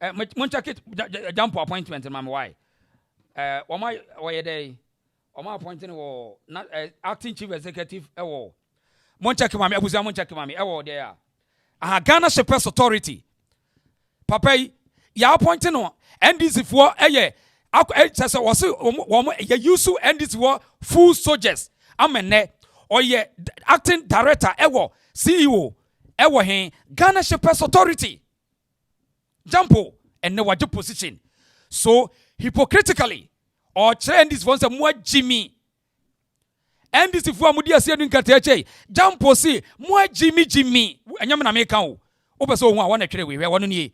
Muncha kit GYAMPO appointment in my why. Why day? Oma appointing or not acting chief executive. Muncha Kimami, Abuza Muncha Kimami, there. Ghana Shepherd's Authority. Papa, ya appointing on NDC for ye use NDC for full soldiers. Amene or ye acting director CEO Ghana Shepherd's Authority. GYAMPO and no wajib position. So hypocritically or trend this once a more Jimmy. And this if we are saying Kateche, GYAMPO see more Jimmy. And Yamana make out. Opeso one trade we one ye.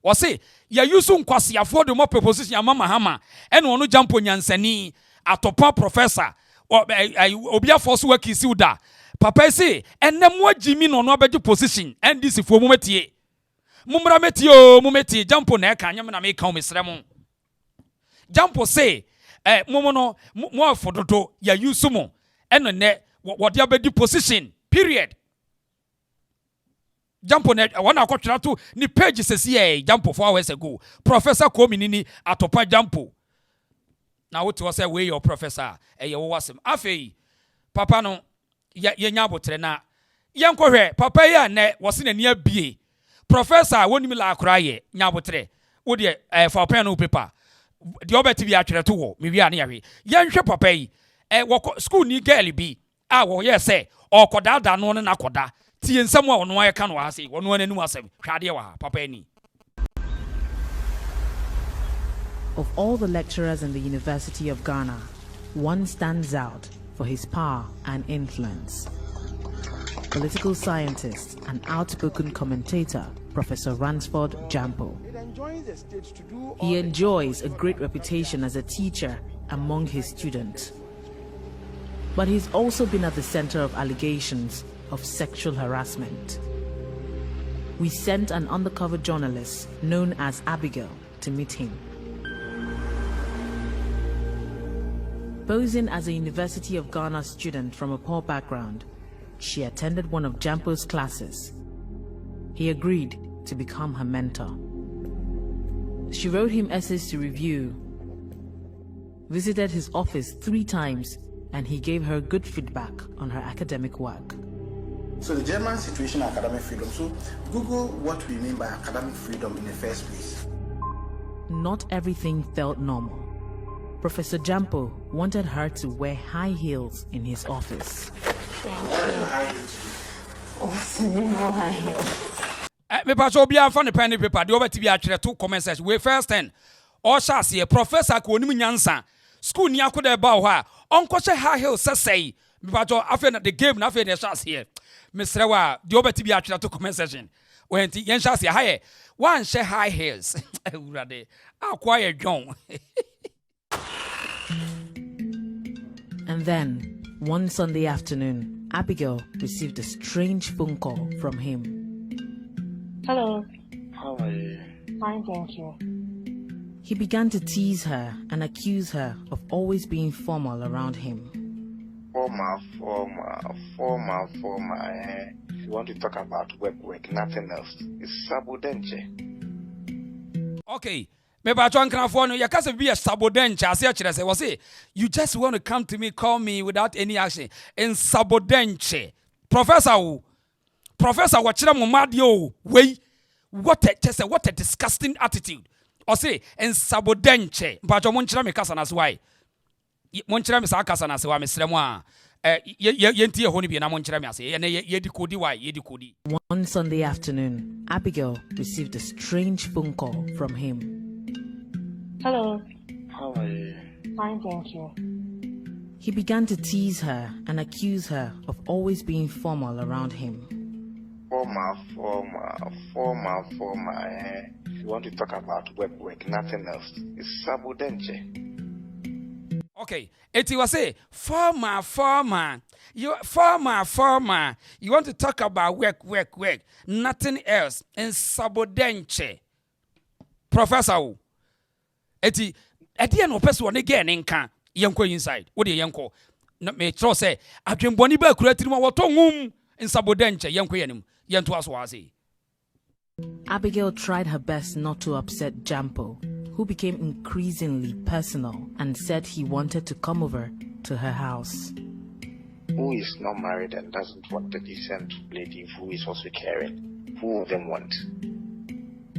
Or say, ya use kwasi afford the more proposition Mama Hama and one GYAMPO Nyansani atopa professor or Obia force work is Suda. Papa say, and no more Jimmy no better position. And this if we mumeti. Mumeti GYAMPO na eka nyame na make come misremo. GYAMPO say momono mo fododo ya use mo eno ne what ya be position period. GYAMPO na wana akotwera to ni page sesi GYAMPO 4 hours ago. Professor Kominini atopa GYAMPO. Na what was say we your professor ye wo wasem. Afei papa no ye nya abotre na yenkohwe papa ya ne wose na ni abie. Professor woni mi la akra ye nyabotre wo de for pen no paper de obeti bi atwere to wo mi wi ane yahwe yenhwe papa yi school ni girl bi wo ye say okoda da no na koda tie nsam a ono ayeka no ha sei wono ananu asem hwade wa papa ni. Of all the lecturers in the University of Ghana, one stands out for his power and influence. Political scientist and outspoken commentator, Professor Ransford GYAMPO. He enjoys a great reputation as a teacher among his students. But he's also been at the center of allegations of sexual harassment. We sent an undercover journalist known as Abigail to meet him. Posing as a University of Ghana student from a poor background, she attended one of GYAMPO's classes. He agreed to become her mentor. She wrote him essays to review, visited his office 3 times, and he gave her good feedback on her academic work. So the German situation of academic freedom. So Google what we mean by academic freedom in the first place. Not everything felt normal. Professor GYAMPO wanted her to wear high heels in his office. Me pass obi an fan pen paper de obeti bi atwere to comment section we first 10 all shas here professor ko onim nyansa school ni akoda ba ho a onkoche high heel sesei me pass afa na the game na afa na shas here mesre wa de obeti bi atwere to comment section when ti yen shas here high one share high heels urade akwa ye dwon. And then one Sunday afternoon, Abigail received a strange phone call from him. Hello. How are you? Fine, thank you. He began to tease her and accuse her of always being formal around him. Formal. You want to talk about work, nothing else. It's sabudenche. Okay. Maybe I try and phone you can't be a sabodenche. I say, was it? You just want to come to me, call me without any action. In sabodenche. Professor, what way? What a disgusting attitude. Or say, in sabodenche. But I'm monchra me kasanas why. Monchra me sakasanas why, Mr. Moa. Yentia honey be na monchra me say, and ye decodi why, ye decodi. One Sunday afternoon, Abigail received a strange phone call from him. Hello. How are you? Fine, thank you. He began to tease her and accuse her of always being formal around him. Formal. You want to talk about work, nothing else. It's sabudenche. Okay, it was say formal. You formal. You want to talk about work, nothing else. In sabodenche. Professor. Eti no person one again nka yenko inside. What the yenko? Na me tro say adwenboni ba kura tiri ma woto ngum in sabodenche yenko yenim. Yento aso ase. Abigail tried her best not to upset GYAMPO, who became increasingly personal and said he wanted to come over to her house. Who is not married and doesn't want a decent lady who is also caring? Who of them want?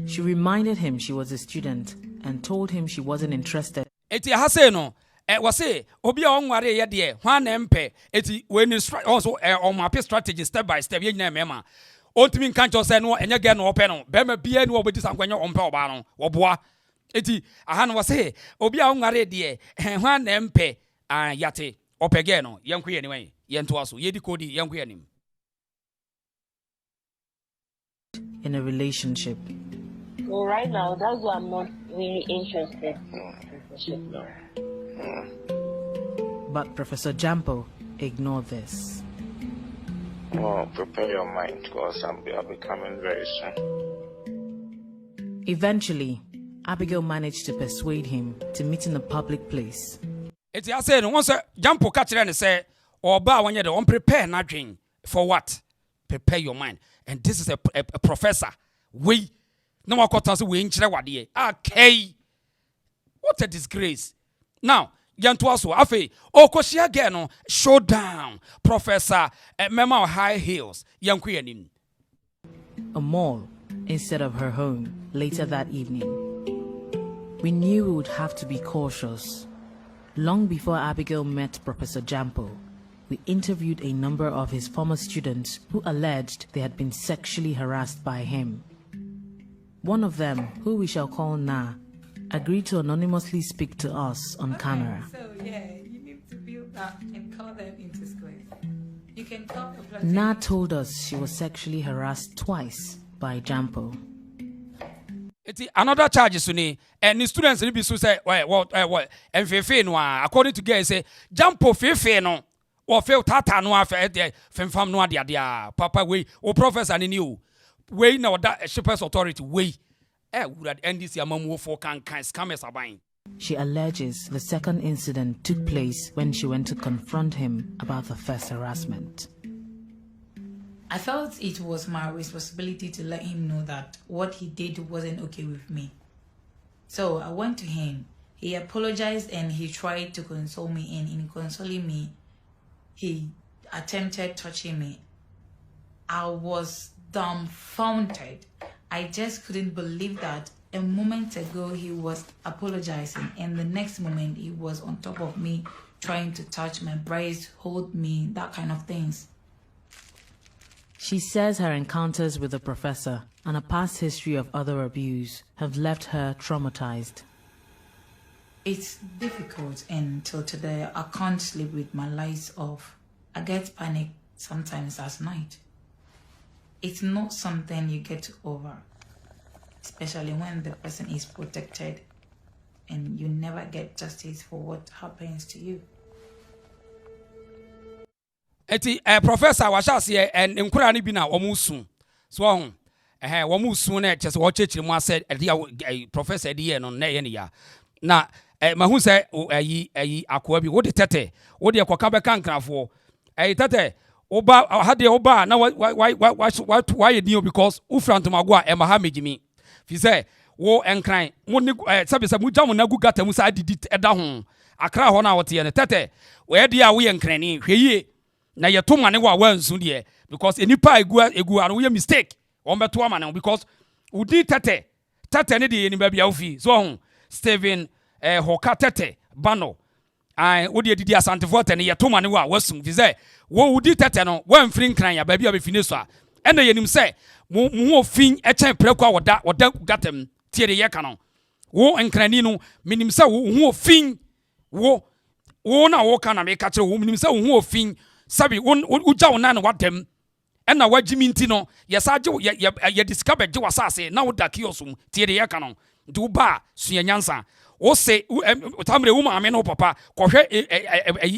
She reminded him she was a student and told him she wasn't interested. Eti ahase no wase obi a onware ye de hwan na mpe eti we ni also on map strategy step by step ye nyina mema ontimi nka ncho se no enye ge no ope no be ma bia ni obedi sankwanya ompe oba no oboa eti aha no wase obi a onware de hwan na mpe yate opege no yenko ye ni wen yento aso ye di kodi yenko ye nim. In a relationship. Well, right now, that's why I'm not really interested. But Professor GYAMPO ignored this. Oh, prepare your mind because I'll be coming very soon. Eventually, Abigail managed to persuade him to meet in a public place. Eti ase no once GYAMPO ka kire ne say oba wanye de on prepare na dwen for what? Prepare your mind. And this is a professor. We no more quarters we nchire wade. Okay. What a disgrace. Now, yanto aso afi okoshia ge no showdown Professor Mema High Heels yanko yanim. A mall instead of her home later that evening. We knew we would have to be cautious. Long before Abigail met Professor GYAMPO, we interviewed a number of his former students who alleged they had been sexually harassed by him. One of them, who we shall call Na, agreed to anonymously speak to us on camera. So yeah, you need to build that and call them into squares. You can call the Na told us she was sexually harassed twice by GYAMPO. It's another charge suni and the students will be so say what and fefe no according to guys say GYAMPO fefe no or feel tata no afa de femfam no ade papa we o professor ni you we na that Exp0sed authority we would NDC amamu for can scammers abain. She alleges the second incident took place when she went to confront him about the first harassment. I felt it was my responsibility to let him know that what he did wasn't okay with me. So I went to him. He apologized and he tried to console me, and in consoling me, he attempted touching me. I was dumbfounded. I just couldn't believe that a moment ago he was apologizing and the next moment he was on top of me trying to touch my breast, hold me, that kind of things. She says her encounters with the professor and a past history of other abuse have left her traumatized. It's difficult, and till today I can't sleep with my lights off. I get panic sometimes at night. It's not something you get over, especially when the person is protected and you never get justice for what happens to you. Eti professor washase and nkura ni bi na omusu so ho omusu na chese wo chechiri mu ase professor de no na ye ne ya na mahu se akoa bi wo de tete wo de ekoka be kankrafo tete oba hade oba na why you because ufrantomago a ema ha megimi fi se wo enkran mo ni sabe mu jamu na gu gata mu sa didi eda ho akra ho na wote ye ne tete we de a wo ye nkrani hweye na ye to mane wa wansu de because enipa egu anu ye mistake won beto amane because udi tete ne de ni ba bia ofi so ho Steven hoka tete bano odi edidi asante vote ne ye to mane wa wasum fi say wo udi tete no wan firi nkran ya ba bia be fine so a ena ye nim say mu ofin echen preko woda gatem tie de ye ka no wo nkrani no minim say wo hu ofin wo na wo ka na me ka kire wo minim say wo hu ofin sabi uja wona na wadem ena wagimi nti no yesaje ye discover je wasase na woda kiosum tie de ye ka no ndu ba suanyansa wo se tamre wo ma me no papa kohwe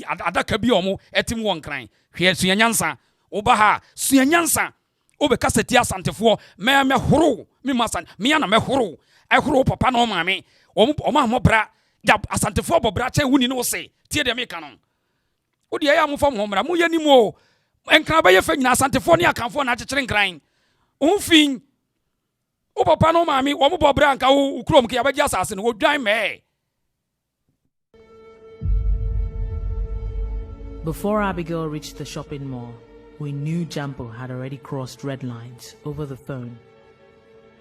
adaka bi omo etim won kran hwe suanyansa wo ba ha suanyansa wo be kaseti asantefo me horo me masan me na me horo horo papa na o ma me o ma mo bra ya asantefo bobra che wuni no se tie de me ka no wo de ya mo fam homra mo yani mo enkran ba ye fa nyina asantefo ne akanfo na akekere nkran umfin wo papa no mami wo mo bobra anka wo krom ke yabaji asase no wo dwan me. Before Abigail reached the shopping mall, we knew GYAMPO had already crossed red lines over the phone.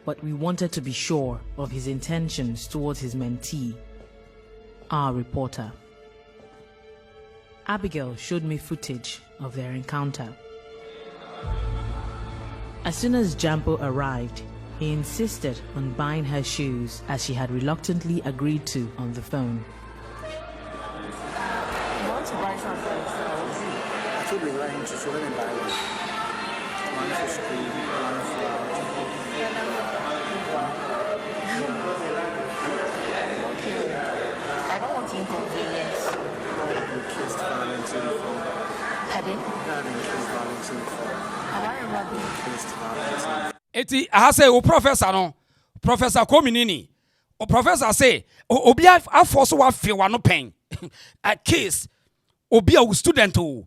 But we wanted to be sure of his intentions towards his mentee, our reporter. Abigail showed me footage of their encounter. As soon as GYAMPO arrived, he insisted on buying her shoes as she had reluctantly agreed to on the phone. I want to buy something. I told you right into so let me buy one. One for school, one for I don't want inconvenience. kissed Valentine for. Pardon? Kissed Valentine for. Have I ever been? Kissed Valentine. Eti aha say o professor no. Professor Kominini. O professor say obi afo so wa fe wa no pen. A case obi a student o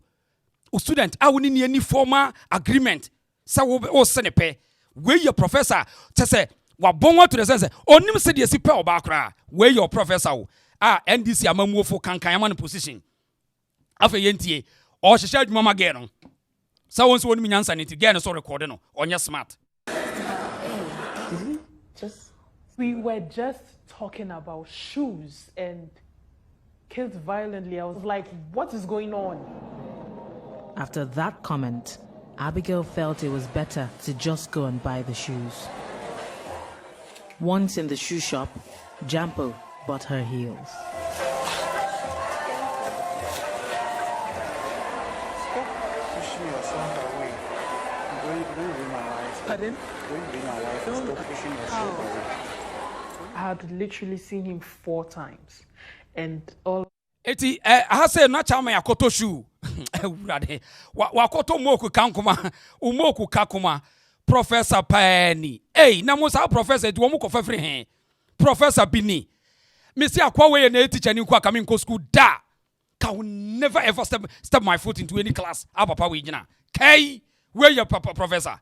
student a woni ni any formal agreement say wo se ne pe we your professor te say wa bon wa to the sense onim se de si pe oba kra we your professor o NDC amamuofo kankan ama no position afa yentie o hye adwuma ma ge no say won so onim nyansa ne ti ge no so record no onye smart. We were just talking about shoes and killed violently. I was like, what is going on? After that comment, Abigail felt it was better to just go and buy the shoes. Once in the shoe shop, GYAMPO bought her heels. Stop pushing yourself away. Don't be my wife. Pardon? Don't be my wife. Stop pushing yourself away. I had literally seen him 4 times. And all Eti aha say na chama ya koto shoe ewurade wa koto moku kankoma umoku kakoma Professor Pani na mo sa professor di wo mo ko fafiri he Professor Bini me see akwa we na teacher ni kwa coming school da ka will never ever step my foot into any class papa we gina kai where your papa Professor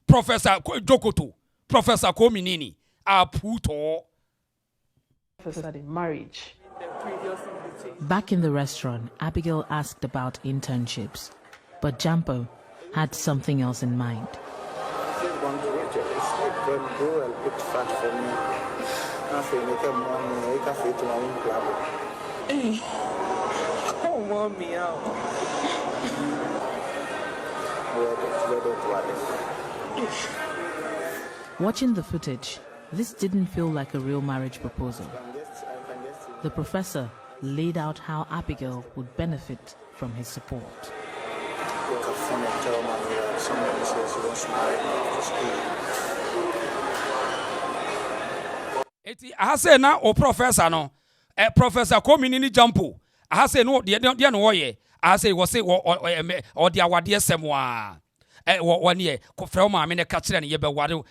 Jokoto Professor Kominini Puto in marriage. Back in the restaurant, Abigail asked about internships, but GYAMPO had something else in mind. Just want to get go a bit fat for me. I feel like I'm one, I can fit to my own club. Don't want me out. Watching the footage, this didn't feel like a real marriage proposal. The professor laid out how Abigail would benefit from his support. Eti aha say na o professor no Professor Kominini GYAMPO aha say no de no wo ye aha say wo say o de awade semwa wo ne ko frɛ ma me ne ka kire ne ye be ware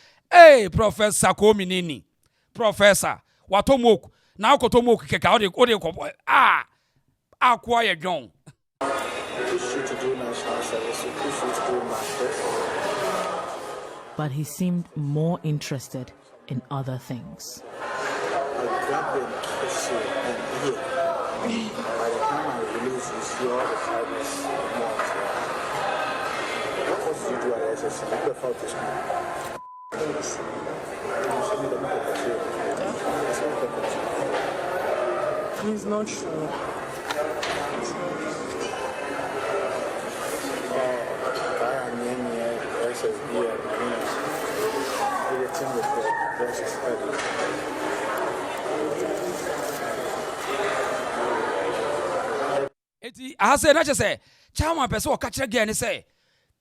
Professor Kominini Professor watomoku na akotomoku keka o de ko akwa ye dwon. But he seemed more interested in other things. I grab and kiss you and here. By the time I release you, see all the sadness more. What else do you do at SSC? You prefer to school. He's not sure. Eti aha say na che say chama person o ka kire ge ne say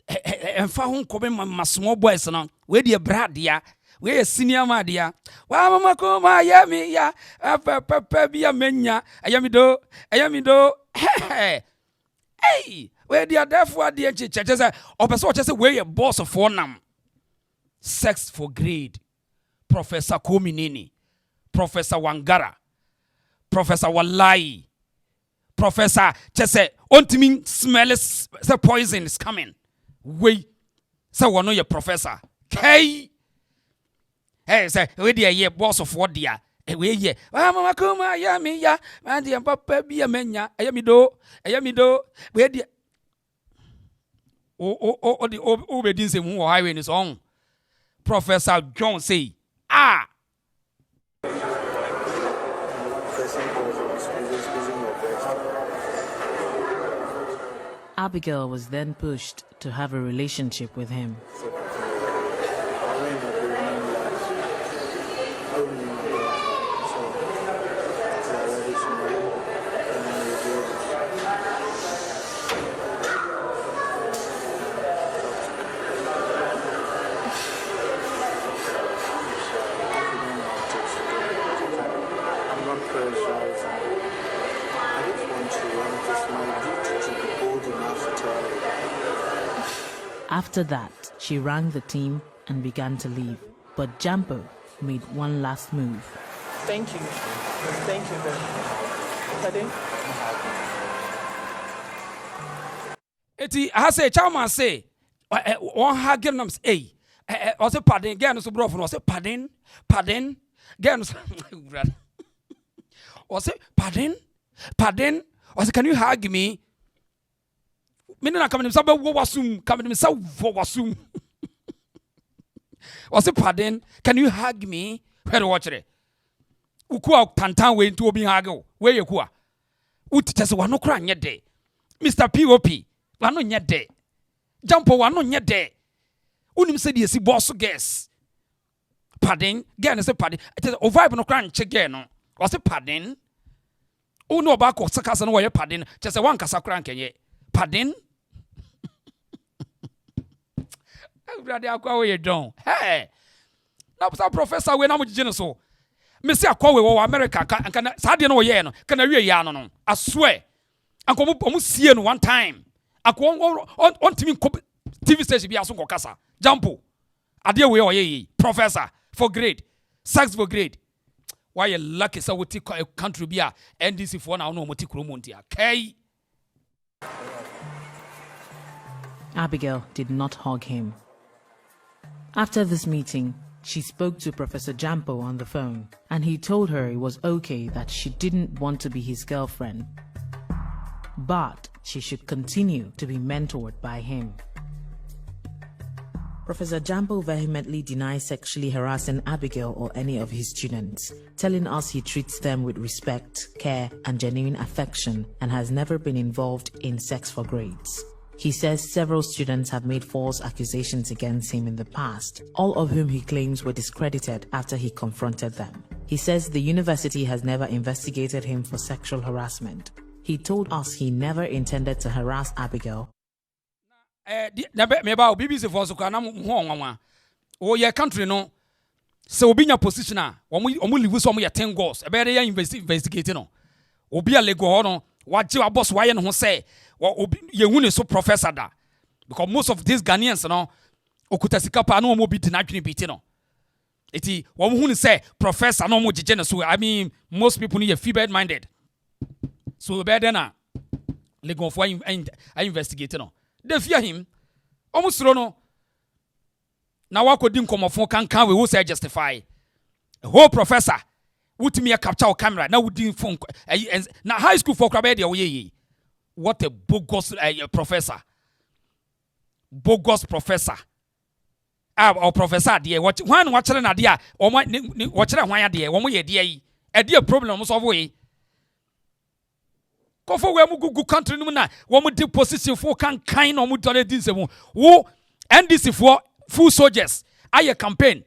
emfa ho nkobe ma small boys no we de bradia we senior ma dia wa mama ko ma ya mi ya papa bia menya ayami do hey we de therefore de cheche say o person o che say we boss for nam sex for grade Professor Kominini Professor Wangara Professor Walai Professor Chese ontimi smell the poison is coming. Wait. So one your professor. Hey. Hey, say, we dear ye boss of what dear. We ye. Mama kuma ya me ya. Man dear papa be a menya. Ayamido. We dear. Oh, the obedience in highway in his own. Professor John say, ah. Abigail was then pushed to have a relationship with him. After that, she rang the team and began to leave. But GYAMPO made one last move. Thank you. Thank you very much. Pardon? Eti I say chairman say one hagel nam say I say pardon get no so bro for say pardon get no I say pardon I say can you hug me? Me na come say wo wasum come say wo wasum I say pardon can you hug me? Where watch it ukua tantan we nto obi hagel we yekua uti tese wa no kra nye de Mr. Pop wano nye de GYAMPO wano nye de unim se de si boss guess pardon get no say pardon it is o vibe no kra nche get no o say pardon uno ba ko sakasa no wo ye pardon tese wan kasa kra nkenye pardon brother akwa we don hey na professor we na mo gije no so me say akwa we wo America kan sa de no ye no kana wie ya no I swear anko mo sie no one time akwa on TV station bi aso kasa GYAMPO ade we oye professor for grade sex for grade why you lucky so we country bi a NDC for na no mo ti kromo ntia kai. Abigail did not hug him. After this meeting, she spoke to Professor GYAMPO on the phone, and he told her it was okay that she didn't want to be his girlfriend, but she should continue to be mentored by him. Professor GYAMPO vehemently denies sexually harassing Abigail or any of his students, telling us he treats them with respect, care, and genuine affection, and has never been involved in sex for grades. He says several students have made false accusations against him in the past, all of whom he claims were discredited after he confronted them. He says the university has never investigated him for sexual harassment. He told us he never intended to harass Abigail. BBC for so kana ho o ye country no se obi nya position a omo live so omo ye 10 goals e be dey investigate no obi a Legon no waje wa boss wa ye no ho say obi ye hu ne so professor da because most of these Ghanaians no okuta sika pa no omo bi na adwene bi ti no eti wo hu ne say professor no omo jeje ne so I mean most people need feeble minded so be dey na Legon for I investigate no they fear him almost no now what could nkomofo kan we who say justify a whole professor would me a capture camera now would phone now high school for crabbe what a bogus professor or professor dear what one watching an idea or watching a wire dear one way a dear problem solve way go for where go country no na wo mo de position for kan no mo dole din se mo wo NDC for full soldiers aye campaign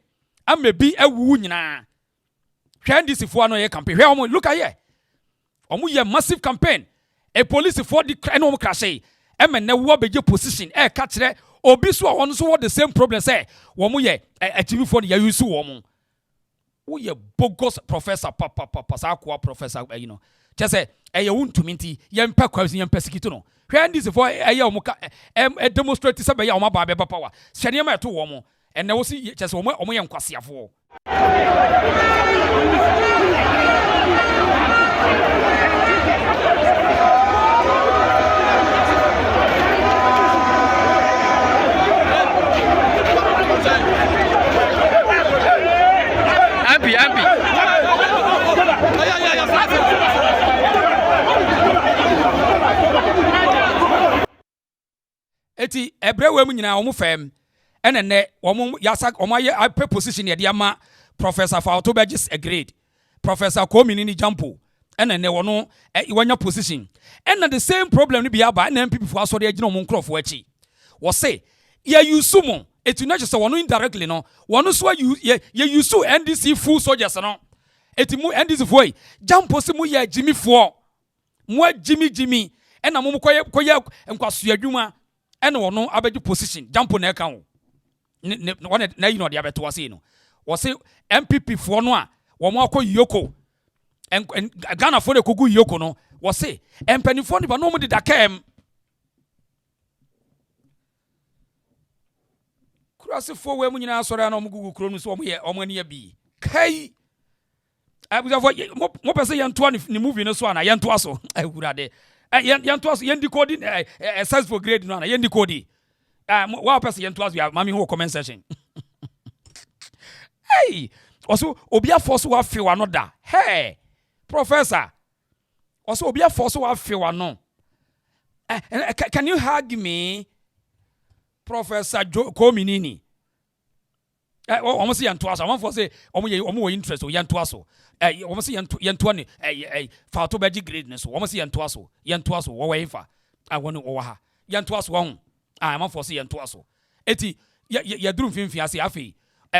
am be awu nyina hwe NDC for no ye campaign hwe omo look here omo ye massive campaign a police for the no mo crash e me na wo beje position ka kire obi so won so what the same problem say wo mo ye atimi for ya use wo mo wo ye bogus professor papa sa kwa professor you know just say eye wuntumi nti yempa kwasi yempa sikito no hwe ndisi for eye omuka demonstrate say be ya oma ba be power hwene ma eto wo mo enne wo si just omo ye nkwasiafo Eti ebrewe mu nyina omu fam enene omu yasa omu aye position ye de ama Professor Fautobegis a grade Professor Komini ni GYAMPO enene wono wanya position and the same problem ni bia ba na NPp fo aso de agina omu nkrofo achi wo say ye yusumo etu na chese wono indirectly no wono so ye yusu NDC full soldiers no eti mu NDC fo GYAMPO se mu ye Jimmy fo mu Jimmy ena mu koye nkwaso adwuma ene wono abegi position GYAMPO na eka wo na you know the abeto wase no wase NPP fo no a wo mo akọ yoko en Ghana fo de kogu yoko no wase empanifo ni ba no mu de dakem kurase fo we mu nyina asore na omugugu kro no so omo ani abi kai abuja fo mo pese yentoa ni movie no so ana yentoa so ahurade yentoa so yendi code Sɛxxual grade no ana yendi code wa pese yentoa so mami ho comment section hey also obia force wa fe wa no da hey professor also obia force wa fe wa no can you hug me Professor Kominini almost yanto aso one for say omo interest o yanto aso almost yanto ne Fautobegis grade so almost yanto aso wo we fa wonu wo ha yanto aso wo am for say yanto aso eti ya drum finfin ase afi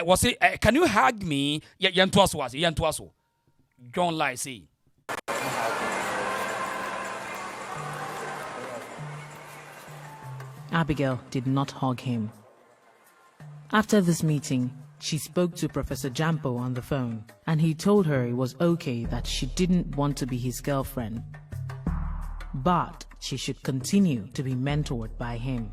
was say can you hug me yanto aso John lie say Abigail did not hug him. After this meeting, she spoke to Professor GYAMPO on the phone, and he told her it was okay that she didn't want to be his girlfriend, but she should continue to be mentored by him.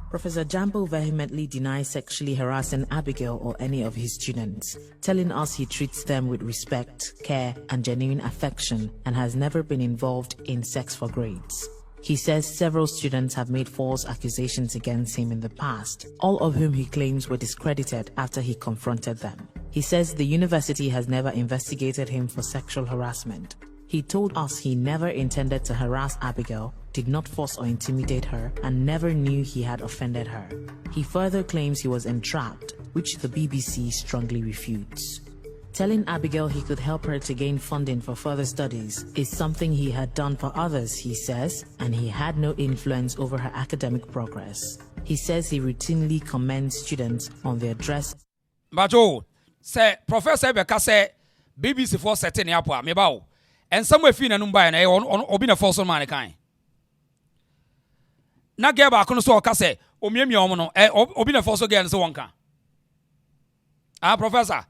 Professor GYAMPO vehemently denies sexually harassing Abigail or any of his students, telling us he treats them with respect, care, and genuine affection, and has never been involved in sex for grades. He says several students have made false accusations against him in the past, all of whom he claims were discredited after he confronted them. He says the university has never investigated him for sexual harassment. He told us he never intended to harass Abigail, did not force or intimidate her, and never knew he had offended her. He further claims he was entrapped, which the BBC strongly refutes. Telling Abigail he could help her to gain funding for further studies is something he had done for others, he says, and he had no influence over her academic progress. He says he routinely commends students on their dress. Bajo, say Professor Beka say BBC for setting up me bawo. And somewhere fina numba na obi na force man kan. Na ge ba kono so ka say omiemi omo no obi na force girl so wonka. Professor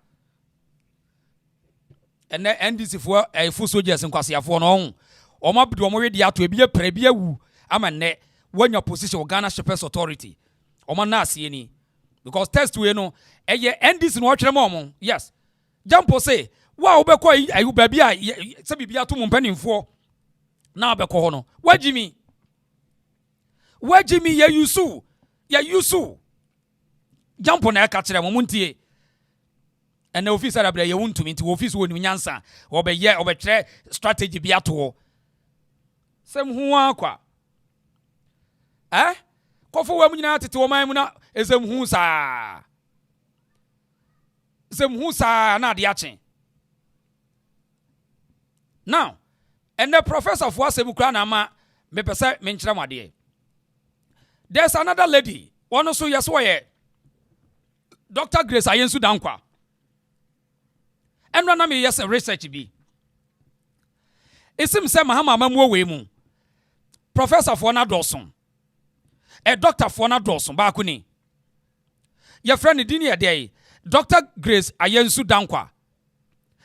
and NDC for full soldiers in Kwasiafo no omo abdu omo we dia to ebi pre bi awu ama ne when your position of Ghana Exp0sed authority omo na ase ni because test we no eye NDC no twere mo yes GYAMPO say wa obekọ ayu ba bia se bibia to mo mpanimfo na obekọ ho no wajimi ya yusu GYAMPO na ka kire mo muntie and the officer that you want to meet office when you nyansa obetire strategy bi ato sem hu akwa kofo wa munyina tete wo man mu na esem hu sa na de achen now and the professor for asem kra na ma me pese me nkyere mwade there's another lady one so yes wo Dr. Grace Ayensu Dankwa. And run me yes research be. It seems say Mahama mamu we mu. Professor for na Dawson. A doctor for na Dawson ba kuni. Your friend dini e dey. Dr. Grace Ayensu Dankwa.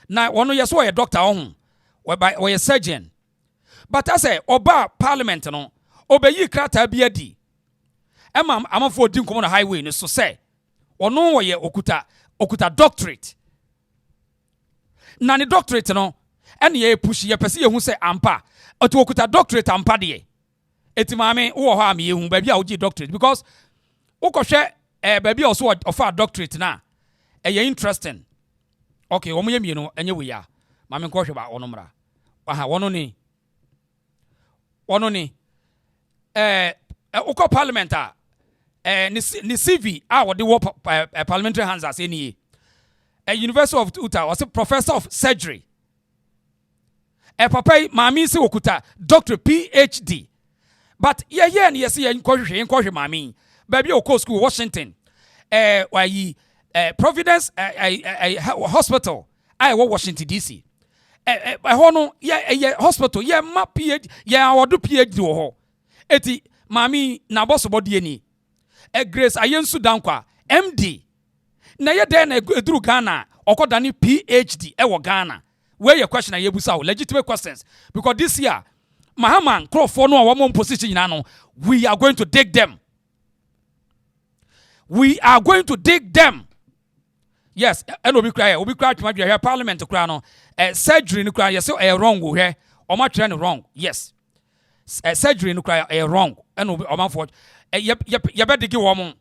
Na wono yes wo doctor ohun. We a surgeon. But I say oba parliament no obeyi krata bi adi. Emam amafo di nkomo na highway ni so say ono wo ye okuta doctorate. Na ni doctorate no ene ye push ye pese ye hu se ampa otu okuta doctorate ampa de eti maame wo ho am ye hu ba bia wo gi doctorate because wo kohwe ba bia oso ofa doctorate na interesting. Okay, omo ye mienu enye we ya. Ma me nkɔ hwe ba ono mra. Aha, wono ni. Ukɔ parliament ni CV wɔde wɔ parliamentary hands as any. University of Utah was a professor of surgery. Papa mami se okuta Dr. PhD. But yeah ni yesi nkɔhwe mami. Baby okɔ school Washington. Providence hospital I Washington DC. Hono hospital ma PhD awodo PhD wo ho. Eti mami na boss body ni. Grace ayensu dankwa MD. Na ye den eduru Ghana okodani PhD wo Ghana. Where your question are yebusa legitimate questions because this year Mahaman Crofo no one position no we are going to dig them. We are going to dig them. Yes, and obi cry to my parliament to cry no surgery no cry yes wrong wo here o ma try no wrong. Yes. Surgery no cry wrong and obi o ma for ye be dig wo mo.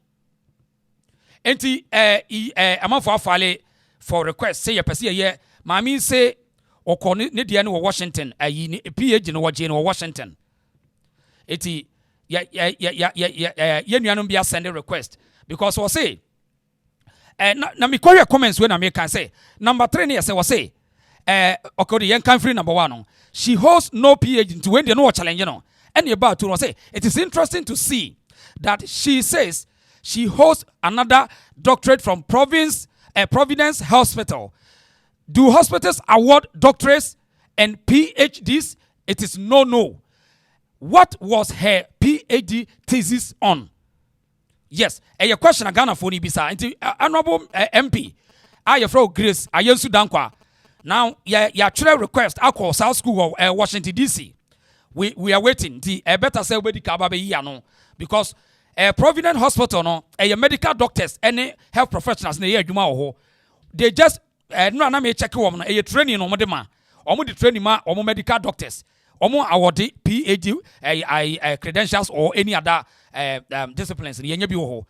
Enti amafo afale for request say ye pese ye mami say okọ ne de ne Washington ayi PhD no waje no Washington. Eti ye nuanom bia send a request because we say na me query comments when I make can say number 3 ne say we say okay the country number 1 she holds no PhD to when they no challenge no and about to say it is interesting to see that she says she holds another doctorate from Providence Hospital. Do hospitals award doctorates and PhDs? It is no. What was her PhD thesis on? Yes, a question I Ghana for Nibisa. Honorable MP, I from Grace, Ayensu Dankwa. Now, ya request I call South School of Washington DC. We are waiting. The better say we the because Providence Hospital no medical doctors any health professionals they just no na me check woman training no ma the training ma medical doctors award PhD credentials or any other disciplines ye nya bi wo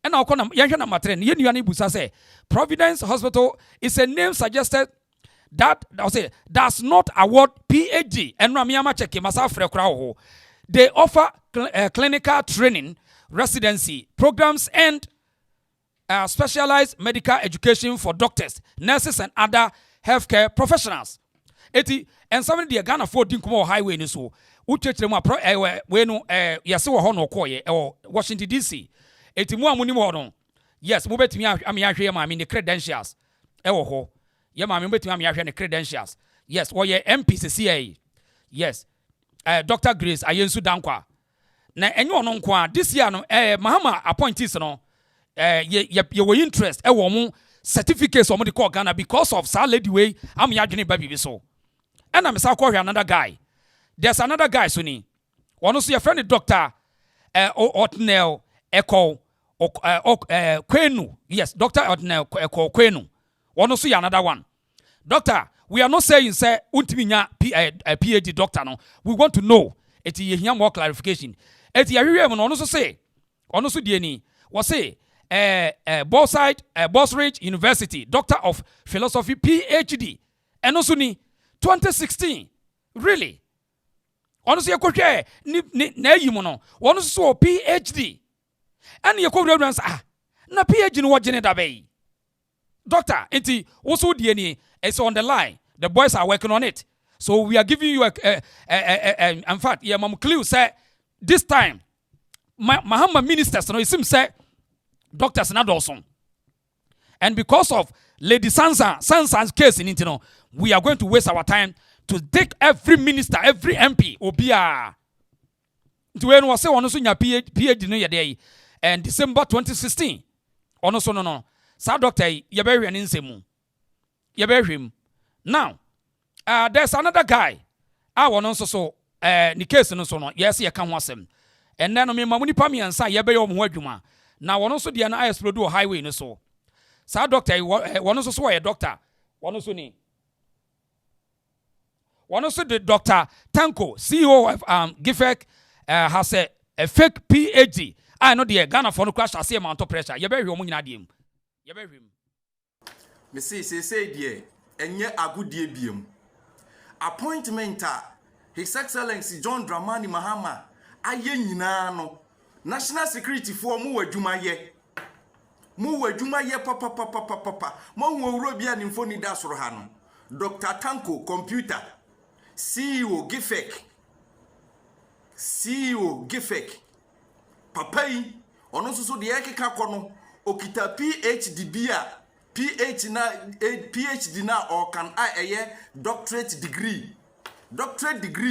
and now come ye hwe number 3 ye nua na busa say Providence Hospital is a name suggested that I say does not award PhD and no me ama check masa frɛ kra wo they offer clinical training residency programs and specialized medical education for doctors, nurses, and other healthcare professionals. Eti and some of the Ghana for Dinkumo Highway ni so. Uchechemu we no yase wo ho no koye Washington DC. Eti mu amuni mo no. Yes, mo betimi ami ahwe ma the credentials. Ewo ho. Ye ma me betimi ami ahwe ne credentials. Yes, wo ye MPCCA. Yes. Dr. Grace Ayensu Dankwa. Na enyo no nko a this year no Mahama appointees no ye were interest mo certificates omo de call Ghana because of sa lady way am ya dwene ba bibi so. And I'm sa call another guy. There's another guy so ni. One so your friend Dr. Otnel Eko Kwenu. Yes, Dr. Otnel Eko Kwenu. One so another one. Doctor, we are not saying say untimi nya PhD doctor no. We want to know it ye hear more clarification. Et ya hwehwe no so say ono so die ni was say Bosridge University Doctor of Philosophy PhD and also ni 2016 really ono so yekohwe ni na yimo no ono so PhD and yekohwe na PhD no wagene da bay doctor enti also die ni it's on the line the boys are working on it so we are giving you in fact yeah mam clue say this time Mahama ministers no it seems say doctors na Dawson. And because of Lady Sansa's case in Intino, we are going to waste our time to take every minister, every MP, Obia. To when was say on also PhD no yede and December 2016. Ono so no. Sa doctor yebehwe an insemu. Yebehwem. Now, there's another guy. I want also so ni case no so no. Yes, ye kan ho asem. And then me mamuni pa mi ansa yebeye omo adwuma. Now one also the na Exp0sed highway no so. Sa doctor one also so a doctor. One also ni. One also the Dr. Tanko, CEO of GYAMPO has a fake PhD. I know the Ghana for no crash I see amount of pressure. You better him. me say dear enye agudie biem appointment His Excellency John Dramani Mahama aye nyina no national security for mu wadwumaye papa mo wuro bia ni mfoni da soro ha no Dr. Tanko computer CEO Gifek papa yi ono so de ekeka kono okita PhD bia PhD na or can I doctorate degree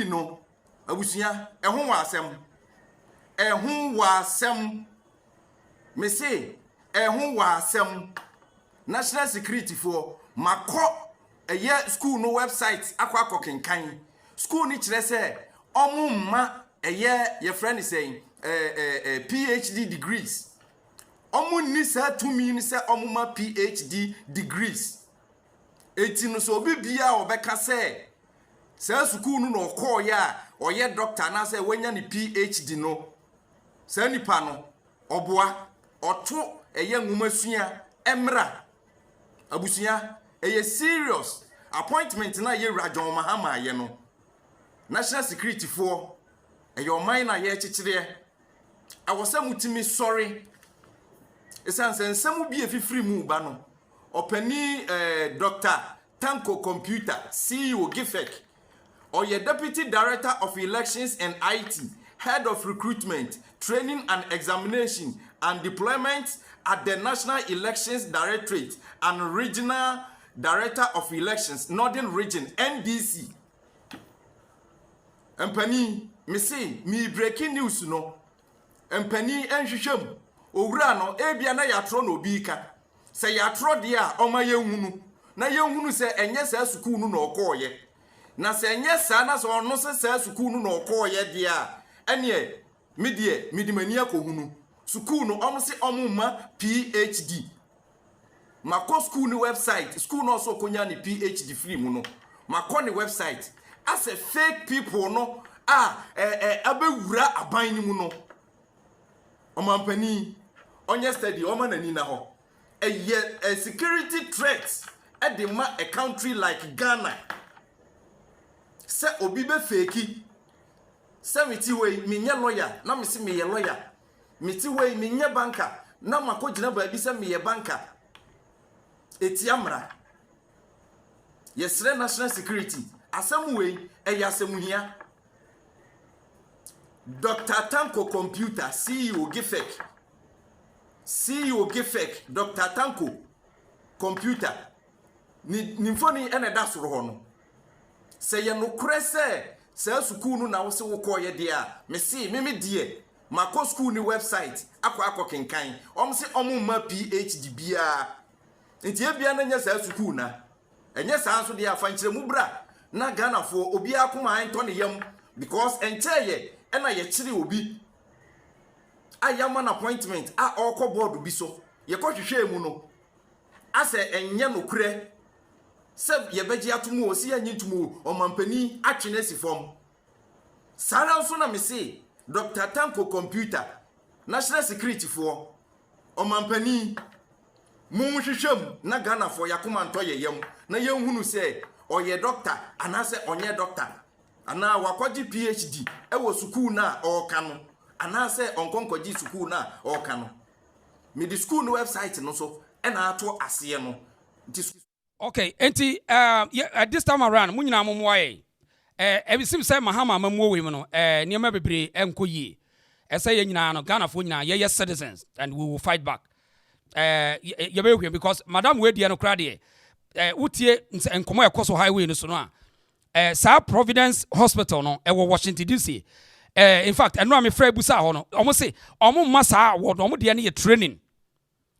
no abusia ehun wa asem me say ehun wa asem national security for mako school no website akwa kenkan school ni kire say omumma your friend is saying PhD degrees ni say to me ni say omumma PhD degrees eti no so obi bia obeka say school no no call ya oye doctor na say wanya ni PhD no say nipa no oboa oto nwumasua emra abusia serious appointment na ye John Mahama ye no national security for your mind na ye chichire awose mutimi sorry esanse nsemu bi efifiri mu ba no opani Dr. Tanko computer CEO Gifek or your Deputy Director of Elections and IT, Head of Recruitment, Training and Examination and Deployment at the National Elections Directorate and Regional Director of Elections, Northern Region, NDC. Empani, me say, me breaking news no. Empani enhwehwem, owura no, ebia na yatro no bika. Se yatro dia, oma yehunu. Na yehunu se enye se sukuu no okoye. Na se enye sa na so ono se sukuu no okoye dia. Ene midimani akohunu. Sukuu no omse omumma PhD. Mako school ni website, school no so konya ni PhD free mu no. Mako ni website. As a fake people no abewura aban ni mu no. Omampani onye study omanani na ho. A security threat at the a country like Ghana. Se obi be fake. Se miti we minya lawyer, na me se me ye lawyer. Miti we minya banker, na makogina ba bi se me ye banker. Etiamra. Yesre national security. Asem we asem hia. Dr. Tanko computer CEO Gifek Dr. Tanko computer ni mfoni ene da soro ho no se ye no kure se school no na wo se wo koye dia me si me die mako school ni website akwa kenkan se omumma PhD bia nti e bia na nya se school na enye sa nso dia afankire mu bra na Ghana fo obi akoma anto ne yam because encheye ena ye chiri obi ayama an appointment okọ board bi so ye ko hwehwe mu no ase enye no kure se ye beji atomu osi anyi ntumu omampani atwene si fom sara nso na me se Dr. Tanko computer national security for omampani mu hwehwem na Ghana for yakoma nto ye yam na ye hunu se oye doctor anase onye doctor ana wakwaji PhD ewo school na oka no anase onkonkoji school na oka no me the school no website no so ena ato ase no. Okay, enti at this time around munyina momwaye ebisim say Mahama mamuo we no niema bebre enkoyi say nyina no Ghana fo nyina ye citizens and we will fight back ye be because madam we die no krade utie enkomo ekoso highway no so no Sa Providence Hospital no Washington DC in fact eno am frɛ busa ho no omo se omo masa award omo de ne training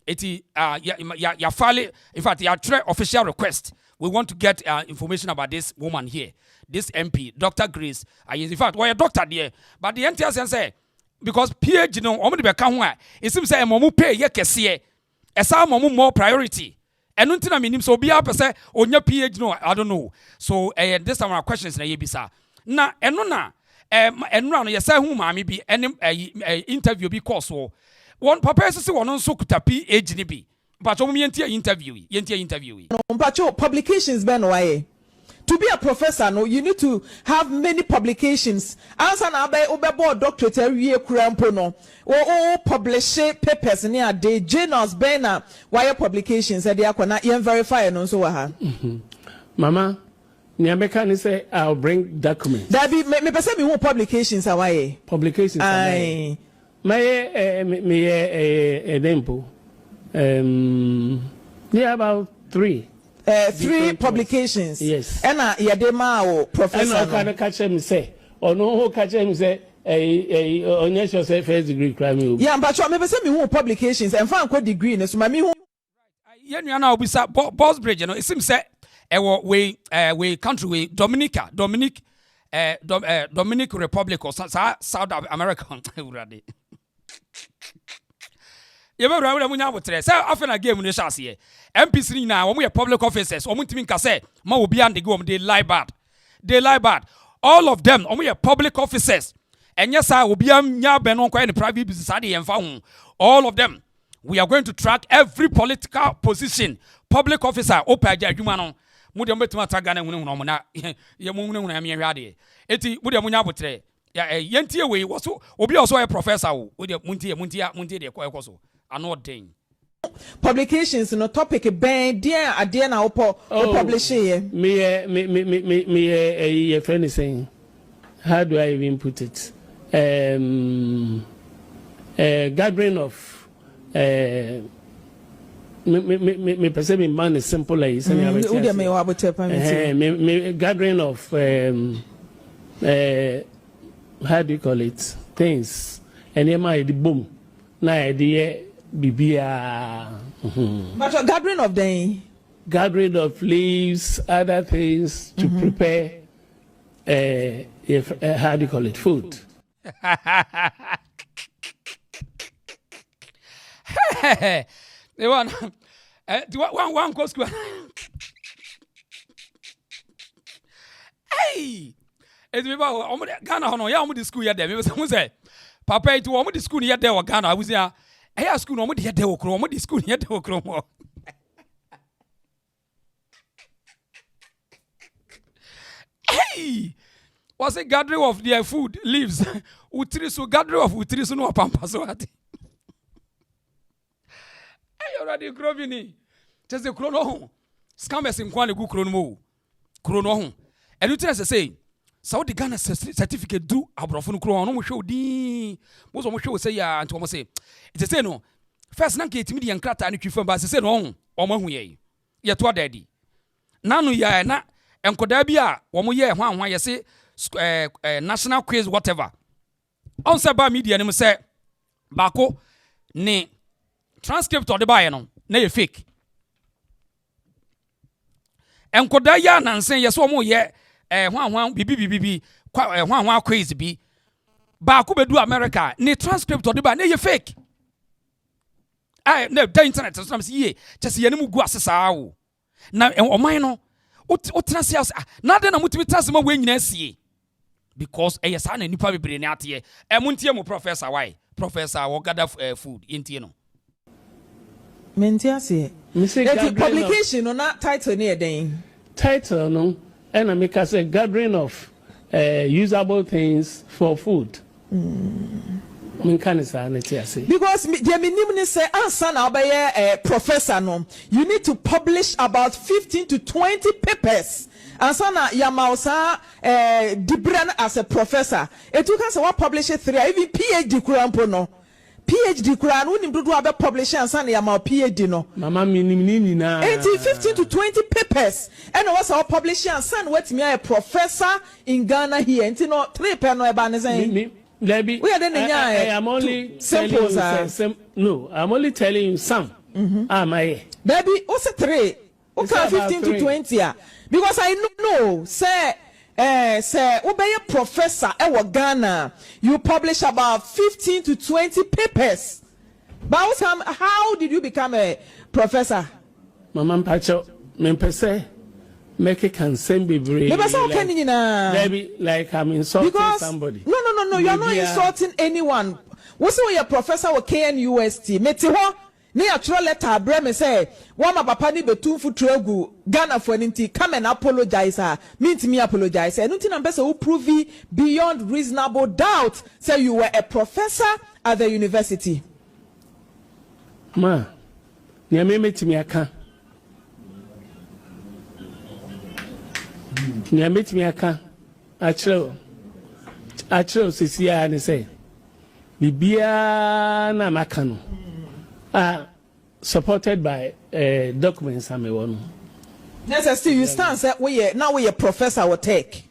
eti ya file in fact ya try official request we want to get information about this woman here this MP Dr. Grace in fact why a doctor there but the NTS say because PhD no omo de be ka ho a it seems say momo pay ye kese esa momo more priority. And until meaning so be up say on your PhD no I don't know. So this time our questions na yebisa. Na eno na enra no yesa hu ma me bi any interview bi course wo. One papa say won nso kuta PhD ni bi. But yentia interview. No, publications ben why. To be a professor, no, you need to have many publications. Answer na be board doctorate every year kurampo no. Or publish papers near day journals ben why publications e dey akwana yen verify no so ha. Mama, Niameka say I'll bring documents. That be me person me who publications are why. Publications are me dempo. Yeah, about 3. 3 publications. Yes. And yadema o professor. And I can catch him say, or no catch him say, on your first degree crime. Yeah, but you may say me who publications and find what degree so my me who. Yeah, you know, we saw Boss Bridge, you know, it seems that we country we Dominic Republic or South America. You remember when I was there? Say often a game in the chassis. MPs now when we are public officers, or when Timinka say, "Ma will be on the go." They lie bad. All of them, when we are public officers, and yes, I will be on Benon in the private business and found all of them. We are going to track every political position, public officer, Opaja Humano. Mudiam betuma tagana munumuna. Yamununa mi radi. Eti mudiamunya butre. Yentie we was obi also a professor. Muntia de koekoso. Anodin. Publications no topic ben dear adie na publish here. Me a friend is saying, how do I even put it? Gathering of me perceive me man is simple like gathering of how do you call it? Things. And the boom. Na idea bibia. But gathering of them. Gathering of leaves, other things to prepare how do you call it? Food. They want one go school. Hey, it's about Ghana. No, yeah, I'm the school yet. There, someone say, "Papa, it was the school yet. There was Ghana. I was there. Hey, school no more. There was Chrome. The school yet. There was Chrome." Hey, was a gathering of their food leaves. Utrisu gathering of utrisu no pampas. Already growing. Just the chrono. Scammers in Kwan go chrono. Chrono. And you tell us to say, Saudi Ghana certificate do abrofun chrono. No show di. Most of show say ya and to say. It's say no. First nanke timidi and crata and you but say no. Omo hu ye. Ye to daddy. Nanu ya na enkoda bia omo ye hwan ye say national quiz whatever. On say media nem say bako ne transcript of the buy no na fake. Enkoda ya nansen yes omo ye hwan bibi hwan quiz bi ba ko bedu America ne transcript of the buy na fake. No the internet so am say ye chese ye nemu gu asesa wo na oman no otrase na de na mutimi trase ma we nyina sie because yes na nipa bebre ne ate muntie mu professor why professor wo gather food yentie no Mentiasi. The publication no na title near then. Title no, and I make us a gathering of usable things for food. Because the minimum say answer now by a professor no. You need to publish about 15 to 20 papers. Answer na yamausa dibran as a professor. It took us what publish 3 even PhD kurampo no. PhD Quran unim do abe publish answer ya ma PhD no mama minimini na 15 to 20 papers and was our publishing answer what me a professor in Ghana here and no 3 pen no e ba ne say Debbie we I'm only telling you no I'm only telling you some my baby what's 3 okay 15 to 20 because I know say obey professor Ghana, you publish about 15 to 20 papers. But how did you become a professor? Mama Pacho, me make it can send be brave. Like I'm insulting because, somebody. No, you're not insulting anyone. What's your professor or KNUST? Metiho ne atro letter abrɛ me say one ma papa ni betu futuro agu Ghana for nti come and apologize mean me apologize and nti na person who prove beyond reasonable doubt say you were a professor at the university. Ma ne me metimi aka ne metimi aka achiro sisia ne say bibia na makano supported by documents I'm one. Yes, still you stand say now we a professor will take.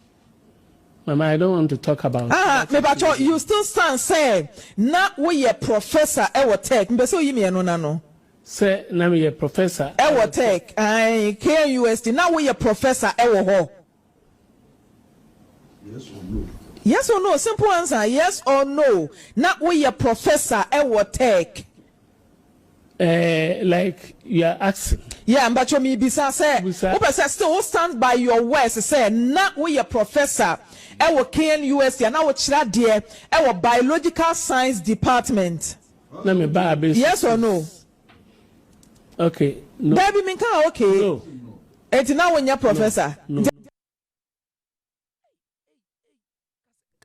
Mama, I don't want to talk about me you still stand say now we a professor I will take. Me say you me no. Say now we a professor I will take. KUST now we a professor I will ho. Yes or no? Yes or no? Simple answer. Yes or no? Now we a professor I will take. Like you are asking. Yeah, but you me bisa say. Who say still stand by your words say na we a professor. I will KNUST and I will chira there. I will biological science department. Let me buy a business. Yes or no? Okay. No. Baby minka okay. No. And now when you're professor. No.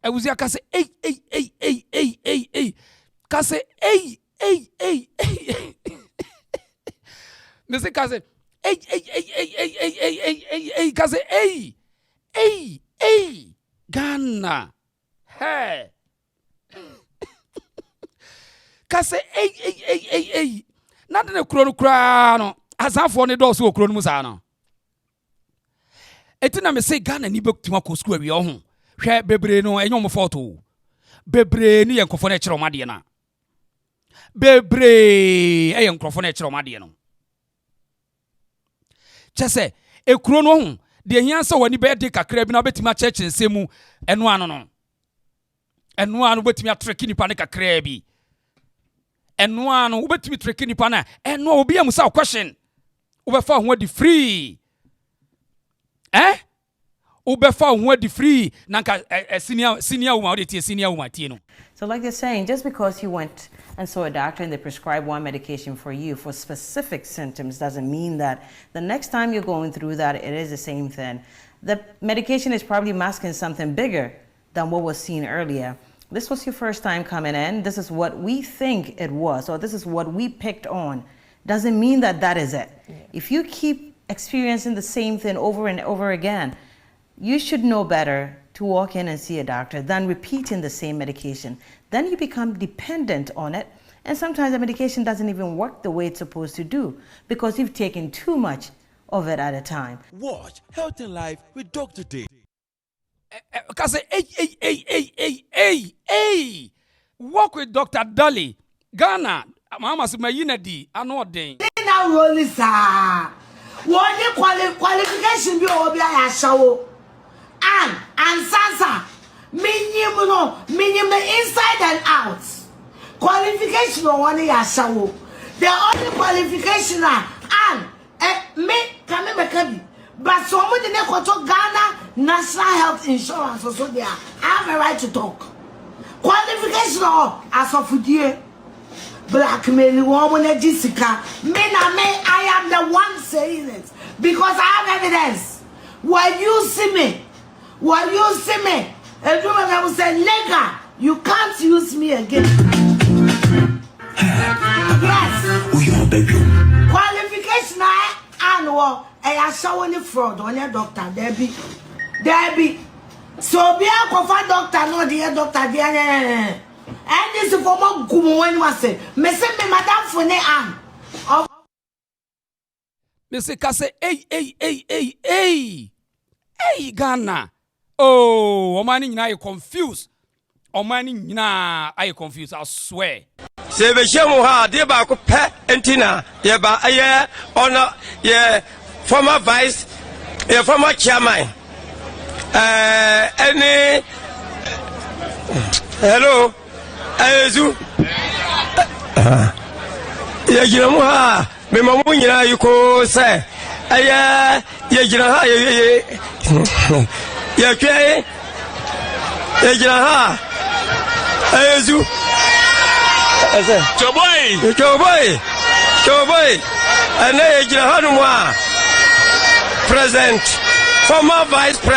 I was here kase hey. Kase hey. Mese kase hey kase hey Ghana hey kase hey nada ne kuro no kura no azafo ne do so okuro no musa no etina me say Ghana ni bekutuma ko school awie ho hwe bebre no enyo mo photo bebre ni yenkofo na kire omade na bebre yenkofo na kire omade no chese ekuro no ho de hia se wani be de kakra bi na betima church nsemu eno ano betimi atreki nipa ne kakra bi eno ano betimi treki nipa na eno obi amusa question obefa ho di free obefa ho di free nanka senior woman dey tie senior woman tie no. So like they're saying, just because you went and saw a doctor and they prescribe one medication for you for specific symptoms doesn't mean that the next time you're going through that, it is the same thing. The medication is probably masking something bigger than what was seen earlier. This was your first time coming in. This is what we think it was, or this is what we picked on. Doesn't mean that that is it. Yeah. If you keep experiencing the same thing over and over again, you should know better to walk in and see a doctor than repeating the same medication. Then you become dependent on it, and sometimes the medication doesn't even work the way it's supposed to do because you've taken too much of it at a time. Watch Health and Life with Dr. Day. Cause hey, work with Dr. Dolly. Ghana, mama suma yinadi ano den. Na roli sa. Woni qualification bi obi aya shawo. And Sansa, minimum inside and out. Qualification on one ya shawo. The only qualification me kame mekabi. But someone didn't go to Ghana National Health Insurance so there. I have a right to talk. Qualification as of you. Blackmail woman Jessica. I am the one saying it. Because I have evidence. When you see me, and you will say, nigga, you can't use me again. Yes. Qualification annual, I saw any fraud on your doctor, Debbie. So be a cover doctor, no dear doctor, dear. And this is for more good when was say, Messi, Madame Fone Anne. Mr. Kase, hey, Ghana. Oh, Omani na you confused. Omani na I confused, I swear. Se be shemu ha de ba ko pe entina ye ba aye ona ye former vice ye former chairman any hello ayezu ye jiramu ha me mamu nyina yiko se aye ye jira ha ye kwe ye jira ha ayezu Choboy. boy, and I, Present, former Vice President.